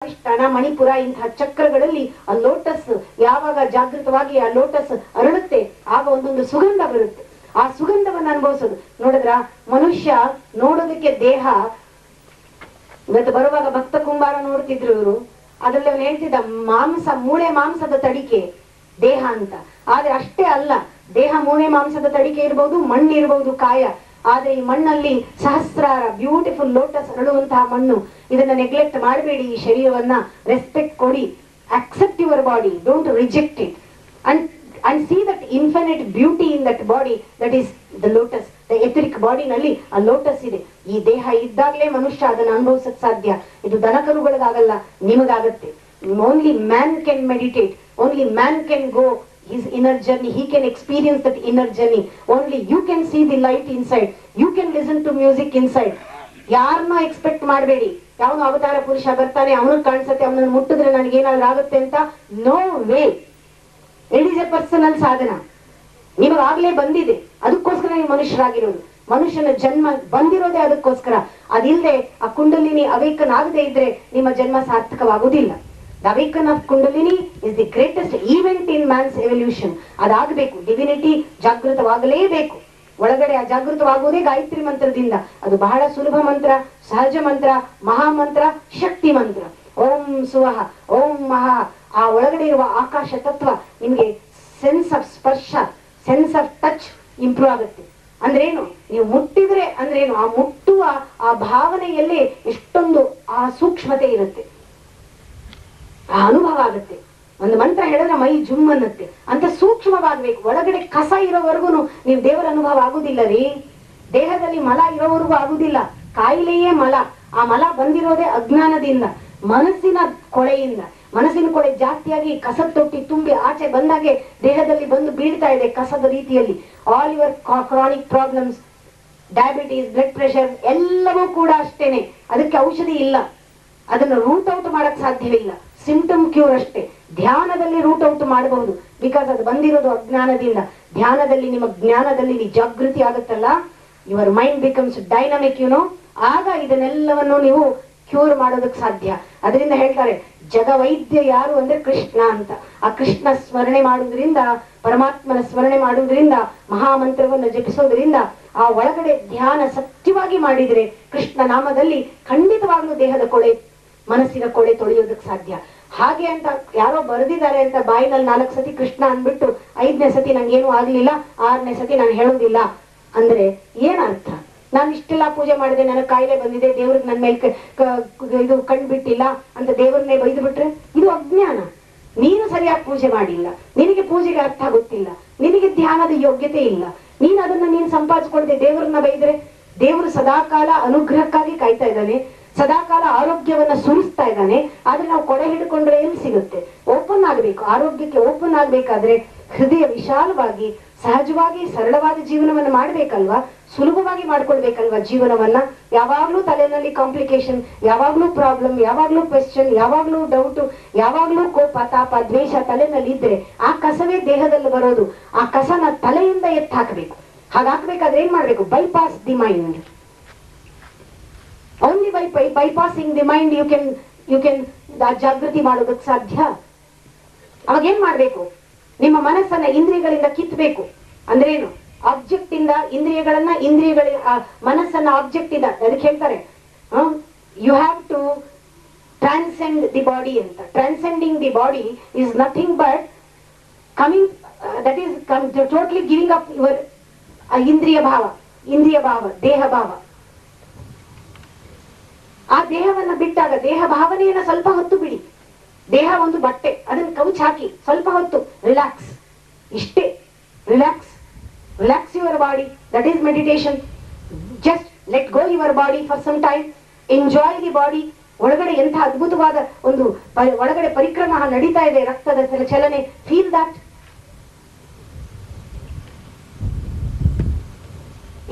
ಸ್ವಾಧಿಷ್ಠಾನ ಮಣಿಪುರ ಇಂತಹ ಚಕ್ರಗಳಲ್ಲಿ ಆ ಲೋಟಸ್ ಯಾವಾಗ ಜಾಗೃತವಾಗಿ ಆ ಲೋಟಸ್ ಅರಳುತ್ತೆ ಆಗ ಒಂದೊಂದು ಸುಗಂಧ ಬರುತ್ತೆ. ಆ ಸುಗಂಧವನ್ನು ಅನುಭವಿಸೋದು. ನೋಡಿದ್ರ ಮನುಷ್ಯ ನೋಡೋದಕ್ಕೆ ದೇಹ ಇವತ್ತು ಬರುವಾಗ ಭಕ್ತ ಕುಂಬಾರ ನೋಡ್ತಿದ್ರು ಇವರು, ಅದ್ರಲ್ಲಿ ಅವನು ಹೇಳ್ತಿದ್ದ ಮಾಂಸ ಮೂಳೆ ಮಾಂಸದ ತಡಿಕೆ ದೇಹ ಅಂತ. ಆದ್ರೆ ಅಷ್ಟೇ ಅಲ್ಲ, ದೇಹ ಮೂಳೆ ಮಾಂಸದ ತಡಿಕೆ ಇರ್ಬಹುದು, ಮಣ್ಣು ಇರಬಹುದು, ಕಾಯ. ಆದ್ರೆ ಈ ಮಣ್ಣಲ್ಲಿ ಸಹಸ್ರಾರ ಬ್ಯೂಟಿಫುಲ್ ಲೋಟಸ್ ಅರಳುವಂತಹ ಮಣ್ಣು. ಇದನ್ನ ನೆಗ್ಲೆಕ್ಟ್ ಮಾಡಬೇಡಿ. ಈ ಶರೀರವನ್ನ ರೆಸ್ಪೆಕ್ಟ್ ಕೊಡಿ. Accept your body, don't reject it and see that infinite beauty in that body, that is the lotus, the etheric body ನಲ್ಲಿ ಆ ಲೋಟಸ್ ಇದೆ. ಈ ದೇಹ ಇದ್ದಾಗಲೇ ಮನುಷ್ಯ ಅದನ್ನ ಅನುಭವಿಸಕ್ ಸಾಧ್ಯ. ಇದು ದನಕರುಗಳಿಗಾಗಲ್ಲ, ನಿಮಗಾಗತ್ತೆ. Only man can meditate, only man can go his inner journey, he can experience that inner journey. Only you can see the light inside, you can listen to music inside. ಯಾರನ್ನ expect ಮಾಡಬೇಡಿ. ಯಾವನು ಅವತಾರ ಪುರುಷ ಬರ್ತಾನೆ, ಅವನಿಗೆ ಕಾಣಿಸುತ್ತೆ, ಅವನನ್ನು ಮುಟ್ಟಿದ್ರೆ ನನಗೇನಾದ್ರೂ ಆಗುತ್ತೆ ಅಂತ. No way. It is a personal ಸಾಧನ. ನಿಮಗಾಗ್ಲೇ ಬಂದಿದೆ, ಅದಕ್ಕೋಸ್ಕರ ನೀವು ಮನುಷ್ಯರಾಗಿರೋದು. ಮನುಷ್ಯನ ಜನ್ಮ ಬಂದಿರೋದೇ ಅದಕ್ಕೋಸ್ಕರ. ಅದಿಲ್ಲದೆ ಆ ಕುಂಡಲಿನಿ ಅವೇಕನ್ ಆಗದೆ ಇದ್ರೆ ನಿಮ್ಮ ಜನ್ಮ ಸಾರ್ಥಕವಾಗುವುದಿಲ್ಲ. The awaken of kundalini is the greatest event in man's evolution. ಅದಾಗಬೇಕು. ಡಿವಿನಿಟಿ ಜಾಗೃತವಾಗಲೇಬೇಕು. ಒಳಗಡೆ ಆ ಜಾಗೃತವಾಗುವುದೇ ಗಾಯತ್ರಿ ಮಂತ್ರದಿಂದ. ಅದು ಬಹಳ ಸುಲಭ ಮಂತ್ರ, ಸಹಜ ಮಂತ್ರ, ಮಹಾಮಂತ್ರ, ಶಕ್ತಿ ಮಂತ್ರ. ಓಂ ಸುವಹ, ಓಂ ಮಹಾ. ಆ ಒಳಗಡೆ ಇರುವ ಆಕಾಶ ತತ್ವ ನಿಮಗೆ ಸೆನ್ಸ್ ಆಫ್ ಸ್ಪರ್ಶ, ಸೆನ್ಸ್ ಆಫ್ ಟಚ್ ಇಂಪ್ರೂವ್ ಆಗುತ್ತೆ. ಅಂದ್ರೇನು? ನೀವು ಮುಟ್ಟಿದ್ರೆ ಅಂದ್ರೇನು? ಆ ಮುಟ್ಟುವ ಆ ಭಾವನೆಯಲ್ಲಿ ಎಷ್ಟೊಂದು ಆ ಸೂಕ್ಷ್ಮತೆ ಇರುತ್ತೆ, ಆ ಅನುಭವ ಆಗುತ್ತೆ. ಒಂದು ಮಂತ್ರ ಹೇಳಿದ್ರೆ ಮೈ ಜುಮ್ ಅನ್ನತ್ತೆ. ಅಂತ ಸೂಕ್ಷ್ಮವಾಗ್ಬೇಕು. ಒಳಗಡೆ ಕಸ ಇರೋವರೆಗೂ ನೀವು ದೇವರ ಅನುಭವ ಆಗುದಿಲ್ಲ ರೀ. ದೇಹದಲ್ಲಿ ಮಲ ಇರೋವರೆಗೂ ಆಗುದಿಲ್ಲ. ಕಾಯಿಲೆಯೇ ಮಲ. ಆ ಮಲ ಬಂದಿರೋದೇ ಅಜ್ಞಾನದಿಂದ, ಮನಸ್ಸಿನ ಕೊಳೆಯಿಂದ. ಮನಸ್ಸಿನ ಕೊಳೆ ಜಾಸ್ತಿಯಾಗಿ ಕಸದ ತೊಟ್ಟಿ ತುಂಬಿ ಆಚೆ ಬಂದಾಗೆ ದೇಹದಲ್ಲಿ ಬಂದು ಬೀಳ್ತಾ ಇದೆ ಕಸದ ರೀತಿಯಲ್ಲಿ. All your chronic problems, diabetes, blood pressure ಎಲ್ಲವೂ ಕೂಡ ಅಷ್ಟೇನೆ. ಅದಕ್ಕೆ ಔಷಧಿ ಇಲ್ಲ. ಅದನ್ನು ರೂಟ್ ಔಟ್ ಮಾಡಕ್ ಸಾಧ್ಯವಿಲ್ಲ. ಸಿಂಪ್ಟಮ್ ಕ್ಯೂರ್ ಅಷ್ಟೇ. ಧ್ಯಾನದಲ್ಲಿ ರೂಟ್ ಔಟ್ ಮಾಡಬಹುದು. ಬಿಕಾಸ್ ಅದು ಬಂದಿರೋದು ಅಜ್ಞಾನದಿಂದ. ಧ್ಯಾನದಲ್ಲಿ ನಿಮ್ಮ ಜ್ಞಾನದಲ್ಲಿ ಜಾಗೃತಿ ಆಗುತ್ತಲ್ಲ, ಯುವರ್ ಮೈಂಡ್ ಬಿಕಮ್ಸ್ ಡೈನಮಿಕ್, ಆಗ ಇದನ್ನೆಲ್ಲವನ್ನು ನೀವು ಕ್ಯೂರ್ ಮಾಡೋದಕ್ಕೆ ಸಾಧ್ಯ. ಅದರಿಂದ ಹೇಳ್ತಾರೆ ಜಗವೈದ್ಯ ಯಾರು ಅಂದ್ರೆ ಕೃಷ್ಣ ಅಂತ. ಆ ಕೃಷ್ಣ ಸ್ಮರಣೆ ಮಾಡುವುದರಿಂದ, ಪರಮಾತ್ಮನ ಸ್ಮರಣೆ ಮಾಡುವುದರಿಂದ, ಮಹಾಮಂತ್ರವನ್ನು ಜಪಿಸೋದ್ರಿಂದ, ಆ ಒಳಗಡೆ ಧ್ಯಾನ ಸತ್ಯವಾಗಿ ಮಾಡಿದ್ರೆ ಕೃಷ್ಣ ನಾಮದಲ್ಲಿ ಖಂಡಿತವಾಗ್ಲೂ ದೇಹದ ಕೊಳೆ, ಮನಸ್ಸಿನ ಕೊಳೆ ತೊಳೆಯೋದಕ್ಕೆ ಸಾಧ್ಯ. ಹಾಗೆ ಅಂತ ಯಾರೋ ಬರೆದಿದ್ದಾರೆ ಅಂತ ಬಾಯಿನಲ್ಲಿ 4 ಸತಿ ಕೃಷ್ಣ ಅಂದ್ಬಿಟ್ಟು 5ನೇ ಸತಿ ನಂಗೇನು ಆಗ್ಲಿಲ್ಲ, 6ನೇ ಸತಿ ನಾನು ಹೇಳೋದಿಲ್ಲ ಅಂದ್ರೆ ಏನರ್ಥ? ನಾನು ಇಷ್ಟೆಲ್ಲ ಪೂಜೆ ಮಾಡಿದೆ, ನನಗೆ ಕಾಯಿಲೆ ಬಂದಿದೆ, ದೇವ್ರಿಗೆ ನನ್ನ ಮೇಲೆ ಇದು ಕಂಡ್ಬಿಟ್ಟಿಲ್ಲ ಅಂತ ದೇವ್ರನ್ನೇ ಬೈದು ಬಿಟ್ರೆ ಇದು ಅಜ್ಞಾನ. ನೀನು ಸರಿಯಾಗಿ ಪೂಜೆ ಮಾಡಿಲ್ಲ, ನಿನಗೆ ಪೂಜೆಗೆ ಅರ್ಥ ಗೊತ್ತಿಲ್ಲ, ನಿನಗೆ ಧ್ಯಾನದ ಯೋಗ್ಯತೆ ಇಲ್ಲ. ನೀನು ಅದನ್ನ ನೀನು ಸಂಪಾದಿಸ್ಕೊಳ್ದೆ ದೇವ್ರನ್ನ ಬೈದ್ರೆ, ದೇವರು ಸದಾಕಾಲ ಅನುಗ್ರಹಕ್ಕಾಗಿ ಕಾಯ್ತಾ ಇದ್ದಾನೆ, ಸದಾಕಾಲ ಆರೋಗ್ಯವನ್ನ ಸುರಿಸ್ತಾ ಇದ್ದಾನೆ. ಆದ್ರೆ ನಾವು ಕೊಡೆ ಹಿಡ್ಕೊಂಡ್ರೆ ಎಲ್ಲಿ ಸಿಗುತ್ತೆ? ಓಪನ್ ಆಗ್ಬೇಕು. ಆರೋಗ್ಯಕ್ಕೆ ಓಪನ್ ಆಗ್ಬೇಕಾದ್ರೆ ಹೃದಯ ವಿಶಾಲವಾಗಿ, ಸಹಜವಾಗಿ, ಸರಳವಾದ ಜೀವನವನ್ನು ಮಾಡ್ಬೇಕಲ್ವಾ? ಸುಲಭವಾಗಿ ಮಾಡ್ಕೊಳ್ಬೇಕಲ್ವಾ ಜೀವನವನ್ನ? ಯಾವಾಗ್ಲೂ ತಲೆಯಲ್ಲಿ ಕಾಂಪ್ಲಿಕೇಶನ್, ಯಾವಾಗ್ಲೂ ಪ್ರಾಬ್ಲಮ್, ಯಾವಾಗ್ಲೂ ಕ್ವೆಶ್ಚನ್, ಯಾವಾಗ್ಲೂ ಡೌಟ್, ಯಾವಾಗ್ಲೂ ಕೋಪ, ತಾಪ, ದ್ವೇಷ ತಲೆನಲ್ಲಿ ಇದ್ರೆ ಆ ಕಸವೇ ದೇಹದಲ್ಲಿ ಬರೋದು. ಆ ಕಸನ ತಲೆಯಿಂದ ಎತ್ತಿ ಹಾಕಬೇಕು. ಹಾಗಾಕ್ಬೇಕಾದ್ರೆ ಏನ್ ಮಾಡ್ಬೇಕು? Bypass the mind. Only by bypassing the mind you can ಜಾಗೃತಿ ಮಾಡೋದಕ್ಕೆ ಸಾಧ್ಯ. ಅವಾಗ ಏನ್ ಮಾಡ್ಬೇಕು? ನಿಮ್ಮ ಮನಸ್ಸನ್ನ ಇಂದ್ರಿಯಗಳಿಂದ ಕಿತ್ಬೇಕು. ಅಂದ್ರೇನು? ಆಬ್ಜೆಕ್ಟ್ ಇಂದ ಇಂದ್ರಿಯಗಳನ್ನ, ಮನಸ್ಸನ್ನ ಆಬ್ಜೆಕ್ಟ್ ಇಂದ, ಅದಕ್ಕೆ ಹೇಳ್ತಾರೆ you have to transcend the body ಅಂತ. Transcending the body is nothing but coming, that is totally giving up your ಇಂದ್ರಿಯ ಭಾವ, ದೇಹ ಭಾವ. ಆ ದೇಹವನ್ನ ಬಿಟ್ಟಾಗ, ದೇಹ ಭಾವನೆಯನ್ನ ಸ್ವಲ್ಪ ಹೊತ್ತು ಬಿಡಿ. ದೇಹ ಒಂದು ಬಟ್ಟೆ, ಅದನ್ನ ಕವುಚ್ ಹಾಕಿ ಸ್ವಲ್ಪ ಹೊತ್ತು ರಿಲ್ಯಾಕ್ಸ್. ಇಷ್ಟೇ. Relax your body. That is meditation. Just let go your body for some time. Enjoy the body. ಒಳಗಡೆ ಎಂಥ ಅದ್ಭುತವಾದ ಒಂದು ಒಳಗಡೆ ಪರಿಕ್ರಮ ನಡೀತಾ ಇದೆ, ರಕ್ತದ ಚಲನೆ. Feel that.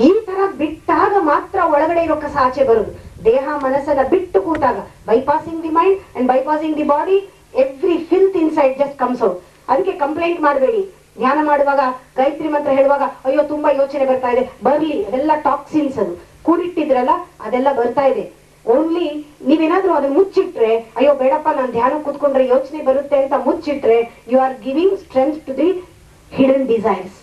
ಈ ತರ ಬಿಟ್ಟಾಗ ಮಾತ್ರ ಒಳಗಡೆ ಇರೋ ಕಸ ಆಚೆ ಬರುದು. ದೇಹ ಮನಸ್ಸನ್ನ ಬಿಟ್ಟು ಕೂತಾಗ, bypassing the mind and bypassing the body, every filth inside just comes out. ಅದಕ್ಕೆ ಕಂಪ್ಲೇಂಟ್ ಮಾಡಬೇಡಿ. ಧ್ಯಾನ ಮಾಡುವಾಗ, ಗಾಯತ್ರಿ ಮಂತ್ರ ಹೇಳುವಾಗ, ಅಯ್ಯೋ ತುಂಬಾ ಯೋಚನೆ ಬರ್ತಾ ಇದೆ, ಬರ್ಲಿ. ಅದೆಲ್ಲ ಟಾಕ್ಸಿನ್ಸ್. ಅದು ಕೂಡಿಟ್ಟಿದ್ರಲ್ಲ, ಅದೆಲ್ಲ ಬರ್ತಾ ಇದೆ. ಓನ್ಲಿ ನೀವೇನಾದ್ರೂ ಅದನ್ನ ಮುಚ್ಚಿಟ್ರೆ, ಅಯ್ಯೋ ಬೇಡಪ್ಪ ನಾನು ಧ್ಯಾನ ಕೂತ್ಕೊಂಡ್ರೆ ಯೋಚನೆ ಬರುತ್ತೆ ಅಂತ ಮುಚ್ಚಿಟ್ರೆ, you are giving strength to the hidden desires.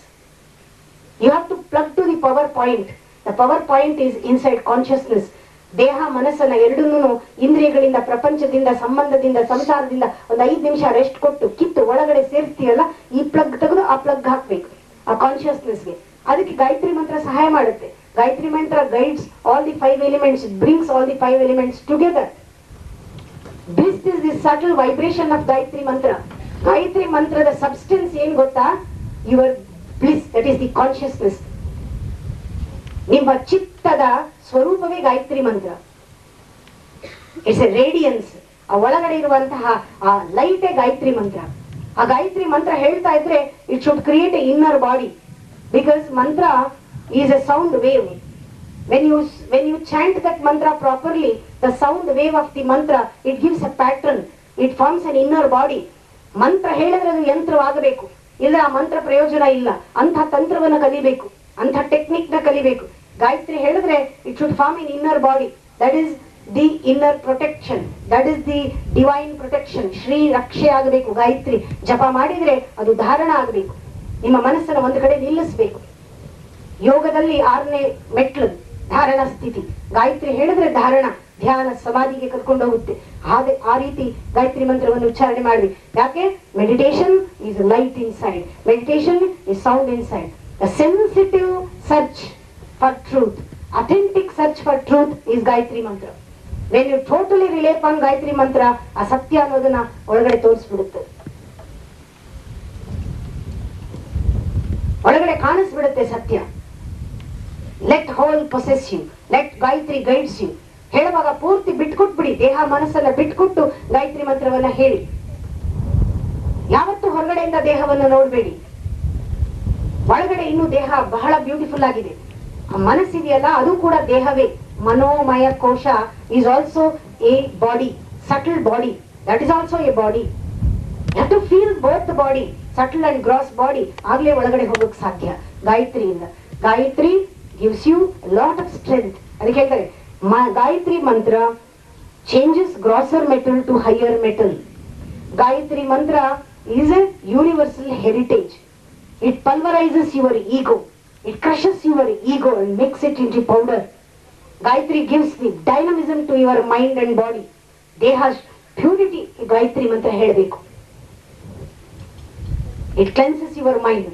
You have to plug to the power point. The power point is inside consciousness. ದೇಹ ಮನಸ್ಸನ್ನ ಎರಡನ್ನೂ ಇಂದ್ರಿಯಗಳಿಂದ, ಪ್ರಪಂಚದಿಂದ, ಸಂಬಂಧದಿಂದ, ಸಂಸಾರದಿಂದ ಒಂದು 5 ನಿಮಿಷ ರೆಸ್ಟ್ ಕೊಟ್ಟು ಕಿತ್ತು ಒಳಗಡೆ ಸೇರಿಸ್ತೀಯಲ್ಲ, ಈ ಪ್ಲಗ್ ತೆಗೆದು ಆ ಪ್ಲಗ್ ಹಾಕ್ಬೇಕು ಆ ಕಾನ್ಶಿಯಸ್ನೆಸ್ಗೆ. ಅದಕ್ಕೆ ಗಾಯತ್ರಿ ಮಂತ್ರ ಸಹಾಯ ಮಾಡುತ್ತೆ. ಗಾಯತ್ರಿ ಮಂತ್ರ guides all the 5 elements, brings all the 5 elements together. This is the subtle vibration of Gayatri ಮಂತ್ರ. ಗಾಯತ್ರಿ ಮಂತ್ರದ ಸಬ್ಸ್ಟೆನ್ಸ್ ಏನ್ ಗೊತ್ತಾ? Your bliss, that is the consciousness. ನಿಮ್ಮ ಚಿತ್ತದ ಸ್ವರೂಪವೇ ಗಾಯತ್ರಿ ಮಂತ್ರ. It's A radiance. ಆ ಒಳಗಡೆ ಇರುವಂತಹ ಆ ಲೈಟೇ ಗಾಯತ್ರಿ ಮಂತ್ರ. ಆ ಗಾಯತ್ರಿ ಮಂತ್ರ ಹೇಳ್ತಾ ಇದ್ರೆ it should create A inner body, because ಮಂತ್ರ is a sound wave. When you chant that mantra properly, the sound wave of the mantra, it gives a pattern, it forms an inner body. ಮಂತ್ರ ಹೇಳಿದ್ರೆ ಅದು ಯಂತ್ರವಾಗಬೇಕು, ಇಲ್ಲ ಆ ಮಂತ್ರ ಪ್ರಯೋಜನ ಇಲ್ಲ. ಅಂಥ ತಂತ್ರವನ್ನ ಕಲಿಬೇಕು, ಅಂಥ ಟೆಕ್ನಿಕ್ ನ ಕಲಿಬೇಕು. ಗಾಯತ್ರಿ ಹೇಳಿದ್ರೆ it should form in inner body. That is the inner protection, that is the divine protection. ಶ್ರೀ ರಕ್ಷೆ ಆಗಬೇಕು. ಗಾಯತ್ರಿ ಜಪ ಮಾಡಿದ್ರೆ ಅದು ಧಾರಣ ಆಗಬೇಕು. ನಿಮ್ಮ ಮನಸ್ಸನ್ನು ಒಂದು ಕಡೆ ನಿಲ್ಲಿಸಬೇಕು. ಯೋಗದಲ್ಲಿ 6ನೇ ಮೆಟ್ಲು ಧಾರಣ ಸ್ಥಿತಿ. ಗಾಯತ್ರಿ ಹೇಳಿದ್ರೆ ಧಾರಣ, ಧ್ಯಾನ, ಸಮಾಧಿಗೆ ಕರ್ಕೊಂಡು ಹೋಗುತ್ತೆ. ಆ ರೀತಿ ಗಾಯತ್ರಿ ಮಂತ್ರವನ್ನು ಉಚ್ಚಾರಣೆ ಮಾಡ್ರಿ. ಯಾಕೆ? Meditation is light inside, meditation is sound inside. The sensitive search for truth, authentic search for truth is Gayatri mantra. When you totally rely on Gayatri mantra, ಆ ಸತ್ಯ ಅನ್ನೋದನ್ನ ಒಳಗಡೆ ತೋರಿಸ್ಬಿಡುತ್ತೆ, ಒಳಗಡೆ ಕಾಣಿಸ್ಬಿಡುತ್ತೆ ಸತ್ಯ. Let whole possess you, let Gayatri guides you. ಹೇಳುವಾಗ ಪೂರ್ತಿ ಬಿಟ್ಕೊಟ್ಬಿಡಿ, ದೇಹ ಮನಸ್ಸನ್ನ ಬಿಟ್ಕೊಟ್ಟು ಗಾಯತ್ರಿ ಮಂತ್ರವನ್ನ ಹೇಳಿ. ಯಾವತ್ತೂ ಹೊರಗಡೆಯಿಂದ ದೇಹವನ್ನು ನೋಡ್ಬೇಡಿ. ಒಳಗಡೆ ಇನ್ನು ದೇಹ ಬಹಳ ಬ್ಯೂಟಿಫುಲ್ ಆಗಿದೆ. ಆ ಮನಸ್ಸಿದೆಯಲ್ಲ, ಅದು ಕೂಡ ದೇಹವೇ. ಮನೋಮಯ ಕೋಶ is also a body, subtle body. That is also a body. You have to feel both the body, subtle and gross body. ಆಗ್ಲೇ ಒಳಗಡೆ ಹೋಗಕ್ ಸಾಧ್ಯ ಗಾಯತ್ರಿಯಿಂದ. Gayatri gives you a lot of strength. ಅದಕ್ಕೆ ಹೇಳ್ತಾರೆ ಗಾಯತ್ರಿ ಮಂತ್ರ changes grosser metal to higher metal. Gayatri ಮಂತ್ರ is a universal heritage. It pulverizes your ego, it crushes your ego and makes it into powder. Gayatri gives the dynamism to your mind and body. ದೇಹ purity Gayatri ಮಂತ್ರ ಹೇಳಬೇಕು. It cleanses your mind,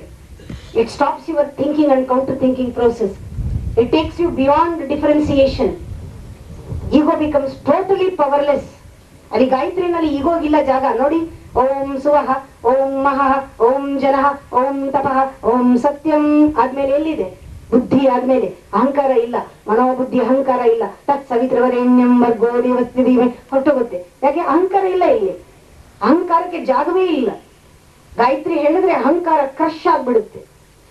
it stops your thinking and counter thinking process. It takes you beyond differentiation. Ego becomes totally powerless. ಅಲ್ಲಿ ಗಾಯತ್ರಿನಲ್ಲಿ ಈಗೋ ಇಲ್ಲ ಜಾಗ ನೋಡಿ. ಓಂ ಸುವಹ, ಓಂ ಮಹಃ, ಓಂ ಜನಃ, ಓಂ ತಪಃ, ಓಂ ಸತ್ಯಂ ಆದ್ಮೇಲೆ ಎಲ್ಲಿದೆ? ಬುದ್ಧಿ ಆದ್ಮೇಲೆ ಅಹಂಕಾರ ಇಲ್ಲ, ಮನೋಬುದ್ಧಿ ಅಹಂಕಾರ ಇಲ್ಲ. ತತ್ ಸವಿತೃವರೆಣ್ಯಂ ಭರ್ಗೋ ದೇವಸ್ಯ ಧೀಮಹಿ ಹೊರಟೋಗುತ್ತೆ. ಯಾಕೆ? ಅಹಂಕಾರ ಇಲ್ಲ ಇಲ್ಲಿ, ಅಹಂಕಾರಕ್ಕೆ ಜಾಗವೇ ಇಲ್ಲ. ಗಾಯತ್ರಿ ಹೇಳಿದ್ರೆ ಅಹಂಕಾರ ಕ್ರಶ್ ಆಗ್ಬಿಡುತ್ತೆ.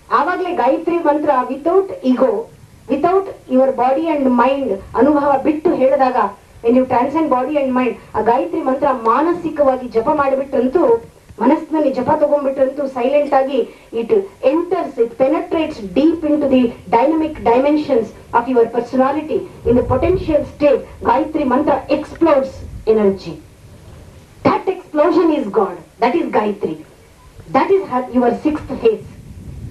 ಆವಾಗಲೇ Gayatri mantra without ego, without your body and mind ಅನುಭವ ಬಿಟ್ಟು ಹೇಳಿದಾಗ, when you transcend body and mind, ಆ ಗಾಯತ್ರಿ ಮಂತ್ರ ಮಾನಸಿಕವಾಗಿ ಜಪ ಮಾಡಿಬಿಟ್ರಂತೂ, ಮನಸ್ಸಿನಲ್ಲಿ ಜಪ ತಗೊಂಡ್ಬಿಟ್ರಂತೂ ಸೈಲೆಂಟ್ ಆಗಿ it enters, it penetrates deep into the dynamic dimensions of your personality. In the potential state, Gayatri mantra explores energy. That explosion is God, that is Gayatri. That is your 6th phase.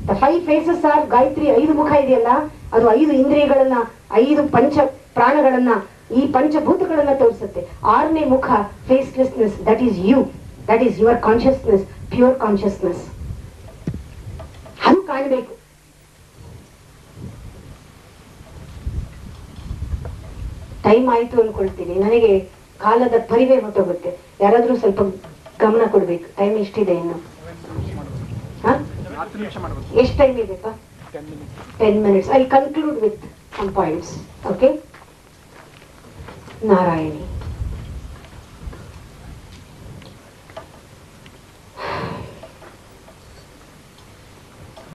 The 5 phases are Gayatri. 5 ಮುಖ ಇದೆಯಲ್ಲ, ಅದು 5 ಇಂದ್ರಿಯಗಳನ್ನ, 5 ಪಂಚ ಪ್ರಾಣಗಳನ್ನ, ಈ ಪಂಚಭೂತಗಳನ್ನ ತೋರಿಸುತ್ತೆ. 6ನೇ ಮುಖ facelessness, that is you, that is your consciousness, pure consciousness. ಅದು ಕಾಣಬೇಕು. ಟೈಮ್ ಆಯ್ತು ಅನ್ಕೊಳ್ತೀನಿ. ನನಗೆ ಕಾಲದ ಪರಿವೇ ಹೊಟ್ಟೋಗುತ್ತೆ. ಯಾರಾದ್ರೂ ಸ್ವಲ್ಪ ಗಮನ ಕೊಡ್ಬೇಕು. ಟೈಮ್ ಎಷ್ಟಿದೆ ಇನ್ನು? ಎಷ್ಟು ಟೈಮ್ ಇದೆಪ್ಪ? 10 minutes. I'll conclude with some points. Okay? Narayani.